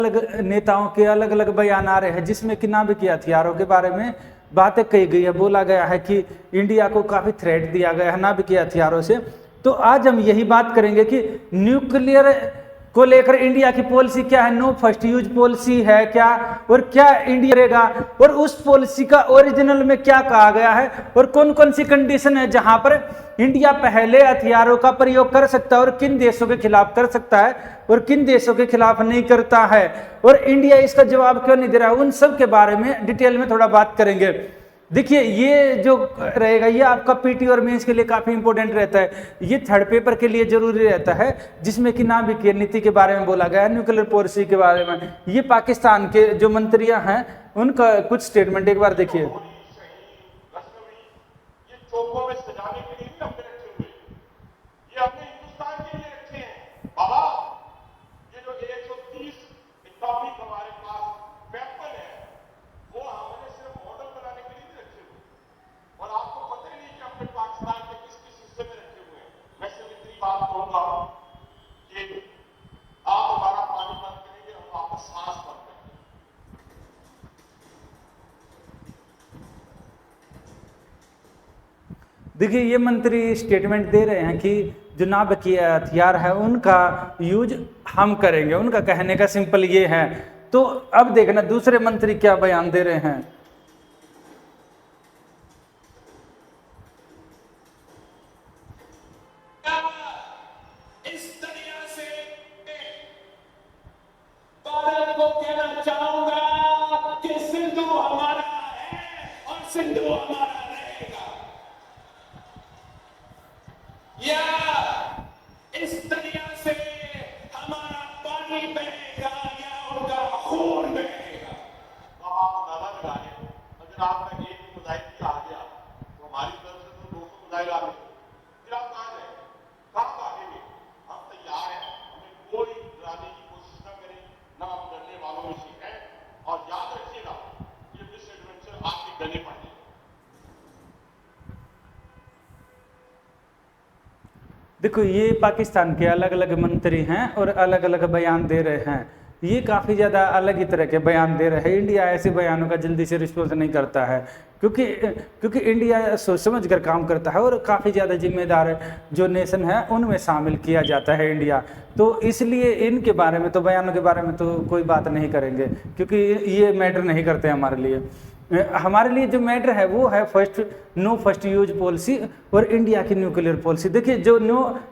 अलग नेताओं के अलग अलग बयान आ रहे हैं जिसमें कि नाभिकीय हथियारों के बारे में बातें कही गई है। बोला गया है कि इंडिया को काफी थ्रेट दिया गया है नाभिकीय हथियारों से। तो आज हम यही बात करेंगे कि न्यूक्लियर को लेकर इंडिया की पॉलिसी क्या है, नो फर्स्ट यूज पॉलिसी है क्या, और क्या इंडिया करेगा, और उस पॉलिसी का ओरिजिनल में क्या कहा गया है, और कौन कौन सी कंडीशन है जहां पर इंडिया पहले हथियारों का प्रयोग कर सकता है और किन देशों के खिलाफ कर सकता है और किन देशों के खिलाफ नहीं करता है, और इंडिया इसका जवाब क्यों नहीं दे रहा है, उन सब के बारे में डिटेल में थोड़ा बात करेंगे। देखिए ये जो रहेगा ये आपका पीटी और मेंस के लिए काफी इंपॉर्टेंट रहता है, ये थर्ड पेपर के लिए जरूरी रहता है, जिसमें कि नाभिकीय नीति के बारे में बोला गया है, न्यूक्लियर पॉलिसी के बारे में। ये पाकिस्तान के जो मंत्रियां हैं उनका कुछ स्टेटमेंट एक बार देखिए। देखिए ये मंत्री स्टेटमेंट दे रहे हैं कि जो नाभिकीय हथियार है उनका यूज हम करेंगे, उनका कहने का सिंपल ये है। तो अब देखना दूसरे मंत्री क्या बयान दे रहे हैं। इस दुनिया से भारत को कहना चाहूंगा कि सिंधु हमारा है और सिंधु हमारा रहेगा, या इस दुनिया से हमारा पानी बहेगा या उनका खून बहेगा। अब आप अंदाजा लगाएं, अगर आपका एक मुजाहिद भी आ गया तो हमारी तरफ से तो 200 मुजाहिद आ गए, फिर आप कहाँ गए, कहाँ भागेंगे? हम तैयार हैं, हमें कोई डराने की कोशिश न करें, ना हम डरने वालों में से हैं, और याद रखिएगा ये मिस एडवेंचर आपके गले पड़ जाएगा। देखो ये पाकिस्तान के अलग अलग मंत्री हैं और अलग अलग बयान दे रहे हैं, ये काफ़ी ज़्यादा अलग ही तरह के बयान दे रहे हैं। इंडिया ऐसे बयानों का जल्दी से रिस्पॉन्स नहीं करता है क्योंकि इंडिया सोच समझ कर काम करता है और काफ़ी ज़्यादा जिम्मेदार जो नेशन है उनमें शामिल किया जाता है इंडिया। तो इसलिए इनके बारे में तो बयानों के बारे में तो कोई बात नहीं करेंगे क्योंकि ये मैटर नहीं करते हमारे लिए। हमारे लिए जो मैटर है वो है नो फर्स्ट यूज पॉलिसी और इंडिया की न्यूक्लियर पॉलिसी। देखिए जो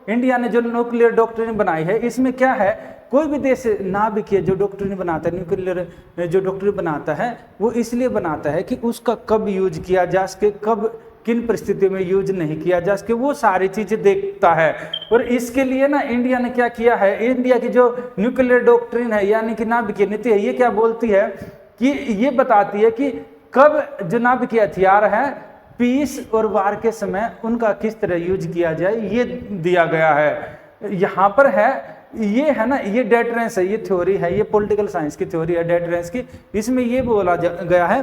इंडिया ने जो न्यूक्लियर डॉक्ट्रिन बनाई है इसमें क्या है, कोई भी देश नाभिकीय जो डॉक्ट्रिन बनाता है, न्यूक्लियर जो डॉक्ट्रिन बनाता है वो इसलिए बनाता है कि उसका कब यूज किया जा सके, कब किन परिस्थितियों में यूज नहीं किया जा सके, वो सारी चीजें देखता है। और इसके लिए ना इंडिया ने क्या किया है, इंडिया की जो न्यूक्लियर डॉक्ट्रिन है यानी कि नाभिकीय नीति है, ये क्या बोलती है कि ये बताती है कि कब जो नाभिकीय हथियार है पीस और वार के समय उनका किस तरह यूज किया जाए, ये दिया गया है। यहाँ पर है ये है ना, ये डेटरेंस है, ये थ्योरी है, ये पॉलिटिकल साइंस की थ्योरी है डेटरेंस की। इसमें ये बोला गया है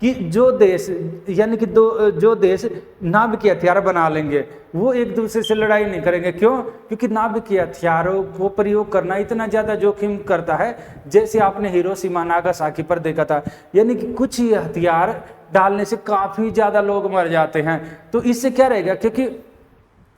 कि जो देश यानी कि जो देश नाभिकीय हथियार बना लेंगे वो एक दूसरे से लड़ाई नहीं करेंगे। क्यों? क्योंकि नाभिकीय हथियारों को प्रयोग करना इतना ज़्यादा जोखिम करता है, जैसे आपने हिरोशिमा नागासाकी पर देखा था, यानी कि कुछ ही हथियार डालने से काफ़ी ज़्यादा लोग मर जाते हैं। तो इससे क्या रहेगा, क्योंकि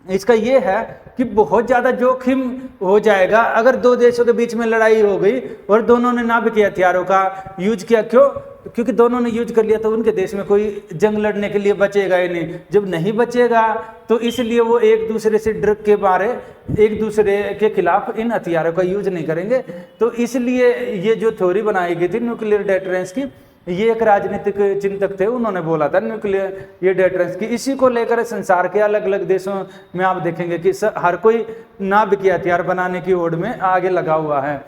इसका ये है कि बहुत ज़्यादा जोखिम हो जाएगा अगर दो देशों के बीच में लड़ाई हो गई और दोनों ने नाभिकीय हथियारों का यूज किया। क्यों? क्योंकि दोनों ने यूज कर लिया तो उनके देश में कोई जंग लड़ने के लिए बचेगा ही नहीं। जब नहीं बचेगा तो इसलिए वो एक दूसरे से डर के मारे एक दूसरे के खिलाफ इन हथियारों का यूज नहीं करेंगे। तो इसलिए ये जो थ्योरी बनाई गई थी न्यूक्लियर डेटरेंस की, ये एक राजनीतिक चिंतक थे, उन्होंने बोला था न्यूक्लियर ये डेटरेंस की। इसी को लेकर संसार के अलग अलग देशों में आप देखेंगे कि हर कोई नाभिकीय हथियार बनाने की ओर में आगे लगा हुआ है।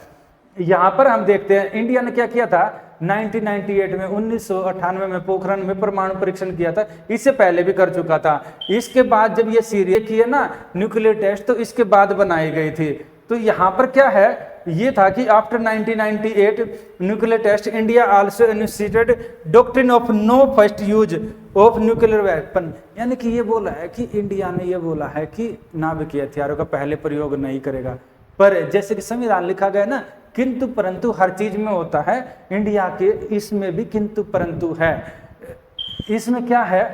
यहाँ पर हम देखते हैं इंडिया ने क्या किया था 1998 में 1998 में पोखरण में परमाणु परीक्षण किया था, इससे पहले भी कर चुका था। इसके बाद जब ये सीरिया की है ना न्यूक्लियर टेस्ट, तो इसके बाद बनाई गई थी। तो यहाँ पर क्या है, ये था कि after 1998 nuclear test India also initiated doctrine of no first use of nuclear weapon, यानी कि ये बोला है कि इंडिया ने ये बोला है कि नाभिकीय हथियारों का पहले प्रयोग नहीं करेगा। पर जैसे कि संविधान लिखा गया ना किंतु परंतु हर चीज में होता है, इंडिया के इसमें भी किंतु परंतु है। इसमें क्या है,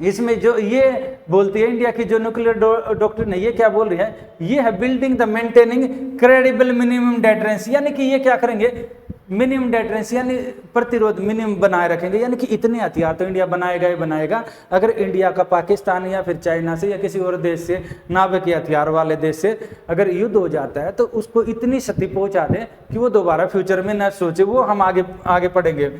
इसमें जो ये बोलती है इंडिया की जो न्यूक्लियर डॉक्ट्रिन है, ये क्या बोल रही है, ये है building the maintaining credible minimum deterrence, यानी कि ये क्या करेंगे, मिनिमम डेटरेंस यानी प्रतिरोध मिनिमम बनाए रखेंगे, यानी कि इतने हथियार तो इंडिया बनाएगा ही बनाएगा। अगर इंडिया का पाकिस्तान या फिर चाइना से या किसी और देश से, नाभिकीय हथियार वाले देश से अगर युद्ध हो जाता है तो उसको इतनी क्षति पहुंचा दें कि वो दोबारा फ्यूचर में न सोचे, वो हम आगे पढ़ेंगे।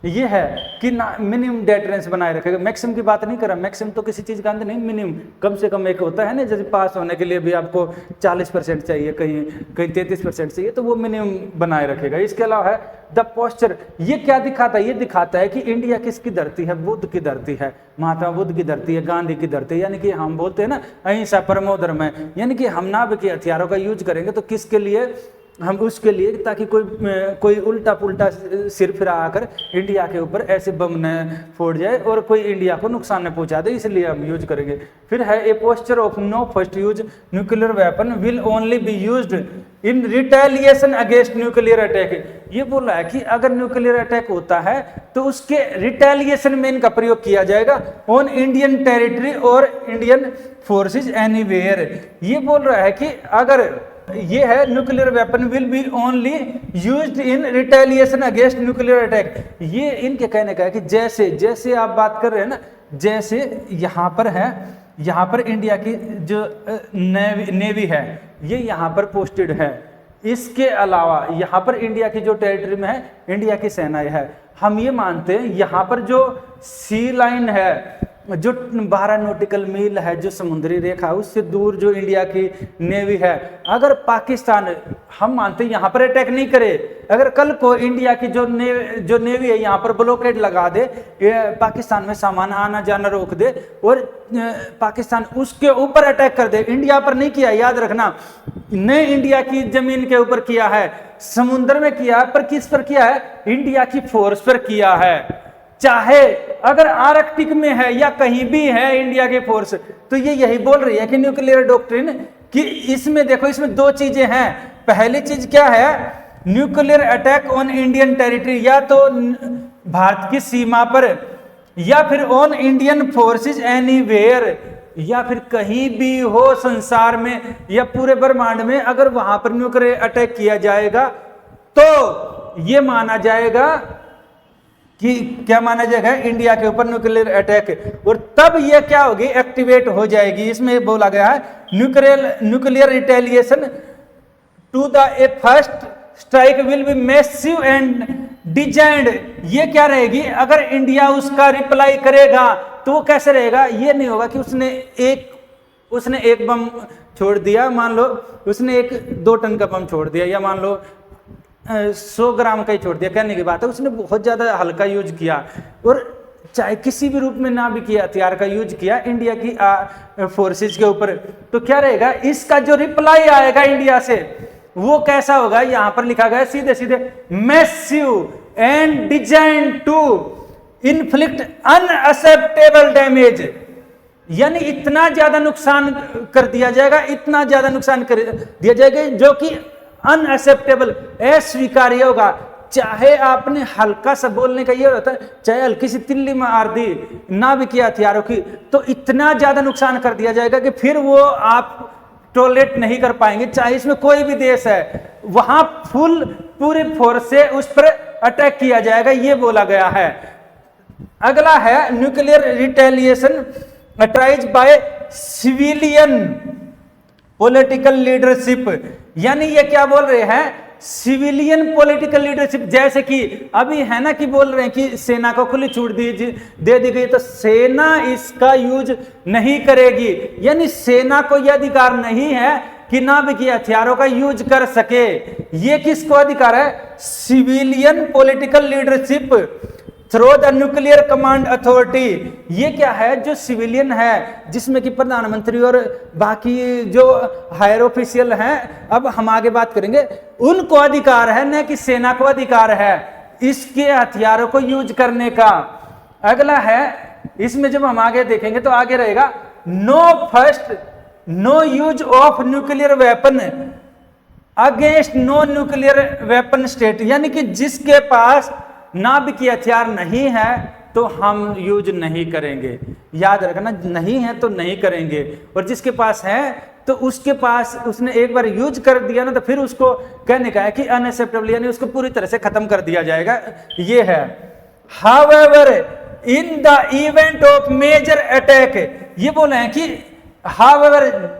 ये है कि ना मिनिमम डेटरेंस बनाए रखेगा। मैक्सिमम की बात नहीं कर रहा, मैक्सिमम तो किसी चीज़ का अंत नहीं, मिनिमम कम से कम एक होता है ना, जैसे पास होने के लिए भी आपको 40% चाहिए, कहीं 33% चाहिए, तो वो मिनिमम बनाए रखेगा। इसके अलावा है द पोस्चर, ये क्या दिखाता है, ये दिखाता है कि इंडिया किसकी धरती है, बुद्ध की धरती है, महात्मा बुद्ध की धरती है, गांधी की धरती है, यानी कि हम बोलते हैं ना अहिंसा परमो धर्म है, यानी कि हम नाभिकीय हथियारों का यूज करेंगे तो किसके लिए, हम उसके लिए, ताकि कोई उल्टा पुल्टा सिर फिरा आकर इंडिया के ऊपर ऐसे बम न फोड़ जाए और कोई इंडिया को नुकसान न पहुंचा दे, इसलिए हम यूज करेंगे। फिर है a posture of no first use nuclear weapon will only be used in retaliation against nuclear attack. ये बोल रहा है कि अगर न्यूक्लियर अटैक होता है तो उसके रिटेलिएशन में इनका प्रयोग किया जाएगा ऑन इंडियन टेरिटरी और इंडियन फोर्सेज एनीवेयर। ये बोल रहा है कि अगर ये है nuclear weapon will be only used in retaliation against nuclear attack. ये इनके कहने का है कि जैसे आप बात कर रहे हैं ना, जैसे यहाँ पर है, यहाँ पर इंडिया की जो नेवी है ये यहाँ पर पोस्टेड है, इसके अलावा यहाँ पर इंडिया की जो टेरिटरी में है इंडिया की सेना है। हम ये मानते हैं यहाँ पर जो सी लाइन है, जो 12 नॉटिकल मील है, जो समुद्री रेखा, उससे दूर जो इंडिया की नेवी है, अगर पाकिस्तान, हम मानते हैं यहाँ पर अटैक नहीं करे, अगर कल को इंडिया की जो नेवी है यहाँ पर ब्लॉकेड लगा दे, पाकिस्तान में सामान आना जाना रोक दे और पाकिस्तान उसके ऊपर अटैक कर दे, इंडिया पर नहीं किया, याद रखना, ने इंडिया की जमीन के ऊपर किया है, समुद्र में किया है, पर किस पर किया है, इंडिया की फोर्स पर किया है। चाहे अगर आर्कटिक में है या कहीं भी है इंडिया के फोर्स, तो ये यही बोल रही है कि न्यूक्लियर डॉक्ट्रिन कि इसमें देखो, इसमें दो चीजें हैं। पहली चीज क्या है, nuclear attack on Indian territory, या तो भारत की सीमा पर, या फिर ऑन इंडियन फोर्सेस एनीवेयर, या फिर कहीं भी हो संसार में या पूरे ब्रह्मांड में, अगर वहां पर न्यूक्लियर अटैक किया जाएगा तो ये माना जाएगा कि क्या माना जाएगा, इंडिया के ऊपर न्यूक्लियर अटैक, और तब ये क्या होगी, एक्टिवेट हो जाएगी। इसमें बोला गया है nuclear retaliation to the a first strike will be massive and designed. ये क्या रहेगी, अगर इंडिया उसका रिप्लाई करेगा तो वो कैसे रहेगा, ये नहीं होगा कि उसने एक बम छोड़ दिया, मान लो उसने 2 टन का बम छोड़ दिया, या मान लो 100 ग्राम का ही छोड़ दिया, कहने की बात है उसने बहुत ज्यादा हल्का यूज किया, और चाहे किसी भी रूप में ना भी किया, हथियार का यूज किया इंडिया की फोर्सेज के ऊपर, तो क्या रहेगा, इसका जो रिप्लाई आएगा इंडिया से वो कैसा होगा, यहां पर लिखा गया सीधे सीधे, massive and design to inflict unacceptable damage, यानी इतना ज्यादा नुकसान कर दिया जाएगा, इतना ज्यादा नुकसान कर दिया जाएगा जो कि अनएक्सेप्टेबल, अस्वीकार्य होगा। चाहे आपने हल्का सा बोलने का ये होता है, चाहे हल्की सी तिल्ली मार दी ना भी किया हथियारों की, तो इतना ज्यादा नुकसान कर दिया जाएगा कि फिर वो आप टॉलरेट नहीं कर पाएंगे, चाहे इसमें कोई भी देश है, वहां पूरी फोर्स से उस पर अटैक किया जाएगा, ये बोला गया है। अगला है nuclear retaliation authorise by civilian political leadership, यानी ये क्या बोल रहे हैं, सिविलियन पॉलिटिकल लीडरशिप, जैसे कि अभी है ना कि बोल रहे हैं कि सेना को खुली छूट दे दी गई, तो सेना इसका यूज नहीं करेगी, यानी सेना को यह अधिकार नहीं है कि ना भी कि हथियारों का यूज कर सके। ये किसको अधिकार है, civilian political leadership through the nuclear command authority. ये क्या है, जो सिविलियन है, जिसमें कि प्रधानमंत्री और बाकी जो हायर ऑफिशियल हैं, अब हम आगे बात करेंगे, उनको अधिकार है, न कि सेना को अधिकार है इसके हथियारों को यूज करने का। अगला है, इसमें जब हम आगे देखेंगे तो आगे रहेगा no use of nuclear weapon against no nuclear weapon state, यानी कि जिसके पास नाभिकीय हथियार नहीं है तो हम यूज नहीं करेंगे। याद रखना, नहीं है तो नहीं करेंगे, और जिसके पास है तो उसके पास उसने एक बार यूज कर दिया ना तो फिर उसको कहने का है कि अनएक्सेप्टेबल, यानी उसको पूरी तरह से खत्म कर दिया जाएगा, ये है। However in the event of major attack, ये बोले हैं कि हाउएवर,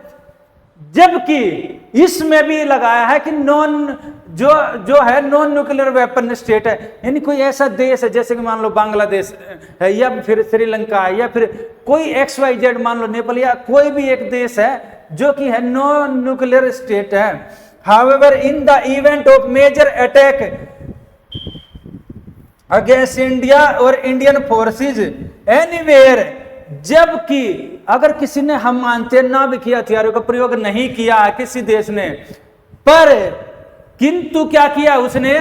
जबकि इसमें भी लगाया है कि नॉन जो है नॉन न्यूक्लियर वेपन स्टेट है, यानी कोई ऐसा देश है जैसे कि मान लो बांग्लादेश है या फिर श्रीलंका है या फिर कोई XYZ, मान लो नेपाल, या कोई भी एक देश है जो कि है नॉन न्यूक्लियर स्टेट है। However in the event of major attack against India और इंडियन फोर्सेस एनीवेयर, जबकि अगर किसी ने, हम मानते हैं नाभिकीय हथियारों का प्रयोग नहीं किया है किसी देश ने, पर किंतु क्या किया उसने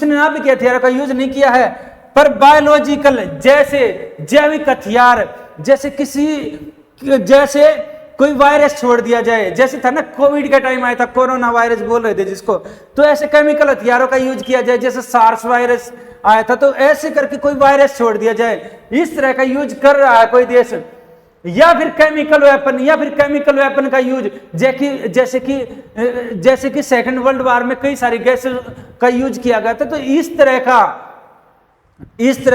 नाभिकीय हथियारों का यूज नहीं किया है, पर बायोलॉजिकल जैसे जैविक हथियार, जैसे कोई वायरस छोड़ दिया जाए, जैसे था ना कोविड का टाइम आया था, कोरोना वायरस बोल रहे थे जिसको, तो ऐसे केमिकल हथियारों का यूज किया जाए, जैसे सार्स वायरस आया था, तो ऐसे करके कोई वायरस छोड़ दिया जाए, इस तरह का यूज कर रहा है कोई देश, या फिर केमिकल वेपन का यूज, जैसे कि सेकंड वर्ल्ड वॉर में कई सारी गैसें का यूज किया गया था, तो इस तरह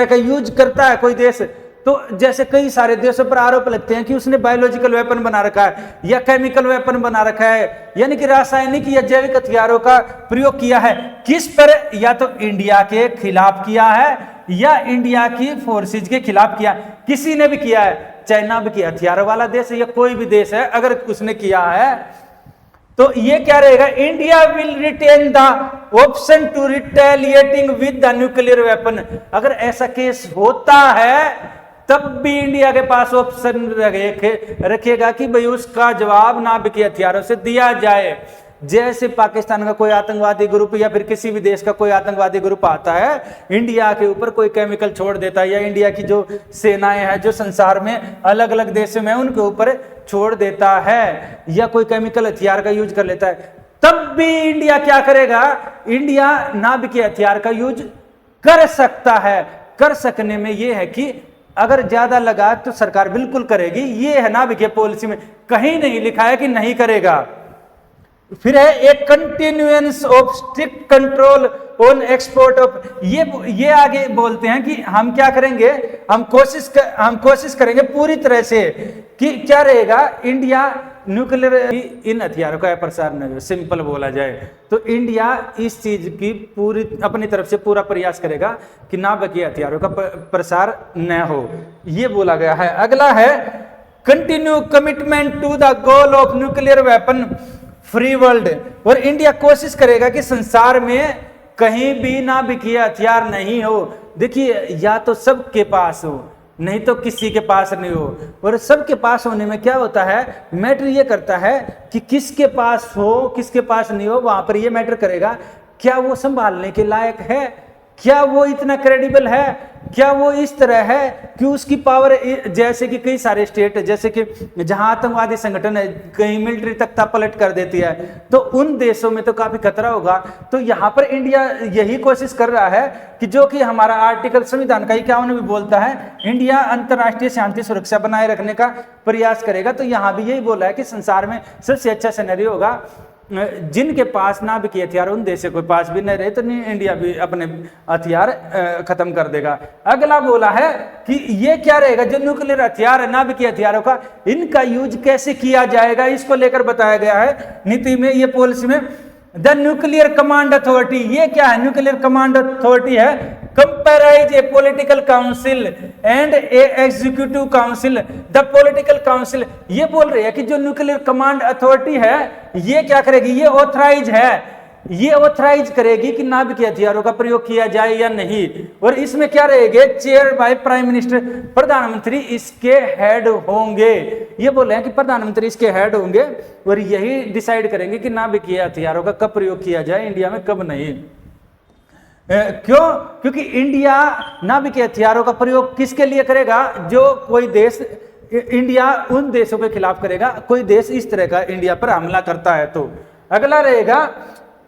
का यूज करता है कोई देश, तो जैसे कई सारे देशों पर आरोप लगते हैं कि उसने बायोलॉजिकल वेपन बना रखा है या केमिकल वेपन बना रखा है, यानी कि रासायनिक या जैविक हथियारों का प्रयोग किया है, किस पर, या तो इंडिया के खिलाफ किया है या इंडिया की फोर्सेज के खिलाफ किया, किसी ने भी किया है, चाहे नाभिकीय हथियारों वाला देश है या कोई भी देश है, अगर उसने किया है तो ये क्या रहेगा, India will retain the option to retaliating with the nuclear weapon. अगर ऐसा केस होता है तब भी इंडिया के पास ऑप्शन रखेगा कि भाई उसका जवाब नाभिकीय हथियारों से दिया जाए। जैसे पाकिस्तान का कोई आतंकवादी ग्रुप या फिर किसी भी देश का कोई आतंकवादी ग्रुप आता है, इंडिया के ऊपर कोई केमिकल छोड़ देता है, या इंडिया की जो सेनाएं हैं जो संसार में अलग अलग देशों में उनके ऊपर छोड़ देता है, या कोई केमिकल हथियार का यूज कर लेता है, तब भी इंडिया क्या करेगा, इंडिया नाभिकीय हथियार का यूज कर सकता है। कर सकने में यह है कि अगर ज्यादा लगा तो सरकार बिल्कुल करेगी, ये है नाभिकीय पॉलिसी में, कहीं नहीं लिखा है कि नहीं करेगा। फिर है एक continuance of strict control on export of, ये आगे बोलते हैं कि हम क्या करेंगे, हम कोशिश करेंगे पूरी तरह से कि क्या रहेगा, इंडिया न्यूक्लियर इन हथियारों का प्रसार न हो, सिंपल बोला जाए तो इंडिया इस चीज की पूरी अपनी तरफ से पूरा प्रयास करेगा कि नाभिकीय हथियारों का प्रसार न हो, ये बोला गया है। अगला है continue commitment to the goal of nuclear weapon free world, और इंडिया कोशिश करेगा कि संसार में कहीं भी नाभिकीय हथियार नहीं हो। देखिए, या तो सबके पास हो, नहीं तो किसी के पास नहीं हो, और सबके पास होने में क्या होता है, मैटर ये करता है कि किसके पास हो किसके पास नहीं हो, वहां पर ये मैटर करेगा क्या वो संभालने के लायक है, क्या वो इतना क्रेडिबल है, क्या वो इस तरह है कि उसकी पावर, जैसे कि कई सारे स्टेट है, जैसे कि जहां आतंकवादी संगठन है कहीं मिलिट्री तख्ता पलट कर देती है, तो उन देशों में तो काफी खतरा होगा। तो यहाँ पर इंडिया यही कोशिश कर रहा है कि जो कि हमारा आर्टिकल संविधान का 51 भी बोलता है, इंडिया अंतर्राष्ट्रीय शांति सुरक्षा बनाए रखने का प्रयास करेगा। तो यहाँ भी यही बोला है कि संसार में सबसे अच्छा सिनेरियो होगा जिनके पास नाभिकीय हथियार उन देशों के पास भी नहीं रहे, तो इंडिया भी अपने हथियार खत्म कर देगा। अगला बोला है कि ये क्या रहेगा, जो न्यूक्लियर हथियार है नाभिकीय हथियारों का, इनका यूज कैसे किया जाएगा, इसको लेकर बताया गया है नीति में, ये पॉलिसी में। द न्यूक्लियर कमांड अथॉरिटी, ये क्या है, न्यूक्लियर कमांड अथॉरिटी है comprises A political council and A executive council. The political council ये बोल रही है कि जो न्यूक्लियर कमांड अथॉरिटी है ये क्या करेगी, ये ऑथराइज है, ये ऑथराइज करेगी कि नाभिकीय हथियारों का प्रयोग किया जाए या नहीं। और इसमें क्या रहेंगे, चेयर बाय प्राइम मिनिस्टर, प्रधानमंत्री इसके हेड होंगे। ये बोले हैं कि प्रधानमंत्री इसके हेड होंगे और यही डिसाइड करेंगे कि नाभिकीय हथियारों का कब प्रयोग किया जाए इंडिया में, कब नहीं। क्यों? क्योंकि इंडिया नाभिकीय हथियारों का प्रयोग किसके लिए करेगा, जो कोई देश, इंडिया उन देशों के खिलाफ करेगा, कोई देश इस तरह का इंडिया पर हमला करता है। तो अगला रहेगा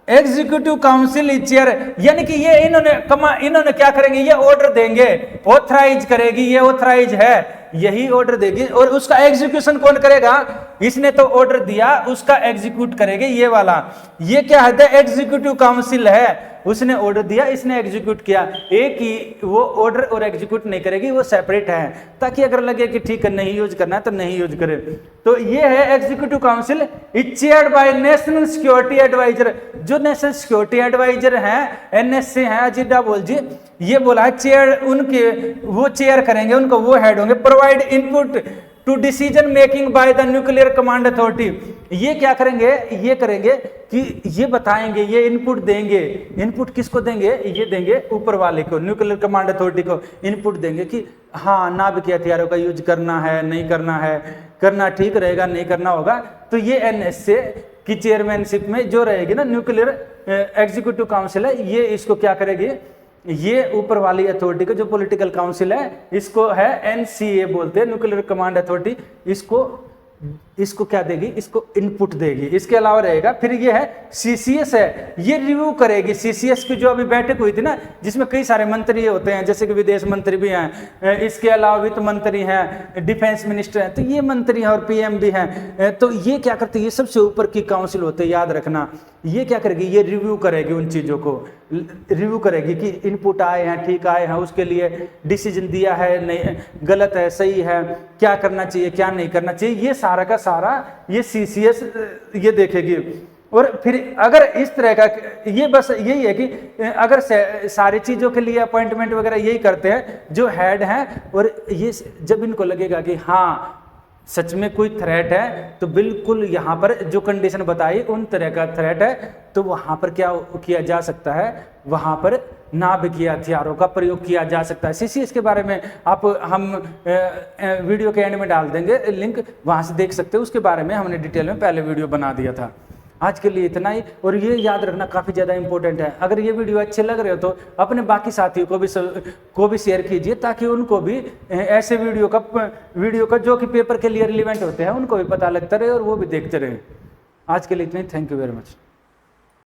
एग्जीक्यूटिव काउंसिल चेयर, यानी कि ये इन्होंने क्या करेंगे, ये ऑर्डर देंगे, ऑथराइज करेगी, ये ऑथराइज है, यही ऑर्डर देगी, और उसका एग्जीक्यूशन कौन करेगा, इसने तो ऑर्डर दिया, उसका एग्जीक्यूट करेंगे ये वाला। ये क्या है, एग्जीक्यूटिव काउंसिल है, उसने ऑर्डर दिया, इसने एग्जीक्यूट किया, एक ही वो ऑर्डर और एग्जीक्यूट नहीं करेगी, वो सेपरेट है, ताकि अगर लगे कि ठीक है नहीं यूज करना है तो नहीं यूज करे। तो ये है executive council, chaired by national security adviser. जो नेशनल सिक्योरिटी एडवाइजर हैं, एनएसए हैं, अजीत डोभाल जी, ये बोला है चेयर उनके, वो चेयर करेंगे, उनको वो हेड होंगे। Provide input to decision making by the nuclear command authority. ये क्या करेंगे, ये करेंगे कि ये बताएंगे, ये इनपुट देंगे। इनपुट किसको देंगे, ये देंगे ऊपर वाले को, न्यूक्लियर कमांड अथॉरिटी को इनपुट देंगे कि हाँ नाभिकीय हथियारों का यूज करना है, नहीं करना है, करना ठीक रहेगा, नहीं करना होगा। तो ये एनएसए की चेयरमैनशिप में जो रहेगी ना, न्यूक्लियर एग्जीक्यूटिव काउंसिल है, ये इसको क्या करेगी, ये ऊपर वाली अथॉरिटी को, जो पॉलिटिकल काउंसिल है, इसको है एनसीए बोलते हैं, न्यूक्लियर कमांड अथॉरिटी, इसको क्या देगी, इसको इनपुट देगी। इसके अलावा रहेगा फिर ये है सीसीएस है, ये रिव्यू करेगी। सीसीएस की जो अभी बैठक हुई थी ना, जिसमें कई सारे मंत्री होते हैं, जैसे कि विदेश मंत्री भी हैं, इसके अलावा वित्त मंत्री हैं, डिफेंस मिनिस्टर हैं, तो ये मंत्री हैं और पीएम भी हैं। तो ये क्या करते हैं, ये सबसे ऊपर की काउंसिल होते हैं, याद रखना। ये क्या करेगी, ये रिव्यू करेगी, उन चीज़ों को रिव्यू करेगी कि इनपुट आए हैं, ठीक आए हैं, उसके लिए डिसीजन दिया है, नहीं गलत है, सही है, क्या करना चाहिए, क्या नहीं करना चाहिए, ये सारा का सारा ये सीसीएस ये देखेगी। और फिर अगर इस तरह का, ये बस यही है कि अगर सारी चीज़ों के लिए अपॉइंटमेंट वगैरह यही करते हैं जो हेड हैं, और ये जब इनको लगेगा कि हाँ सच में कोई थ्रेट है, तो बिल्कुल यहाँ पर जो कंडीशन बताई उन तरह का थ्रेट है, तो वहाँ पर क्या किया जा सकता है, वहाँ पर नाभिकीय हथियारों का प्रयोग किया जा सकता है। सीसीएस के बारे में हम वीडियो के एंड में डाल देंगे लिंक, वहाँ से देख सकते हो, उसके बारे में हमने डिटेल में पहले वीडियो बना दिया था। आज के लिए इतना ही, और ये याद रखना काफ़ी ज़्यादा इंपॉर्टेंट है। अगर ये वीडियो अच्छे लग रहे हो तो अपने बाकी साथियों को भी शेयर कीजिए, ताकि उनको भी ऐसे वीडियो का जो कि पेपर के लिए रिलेवेंट होते हैं उनको भी पता लगता रहे और वो भी देखते रहे। आज के लिए इतना ही, थैंक यू वेरी मच।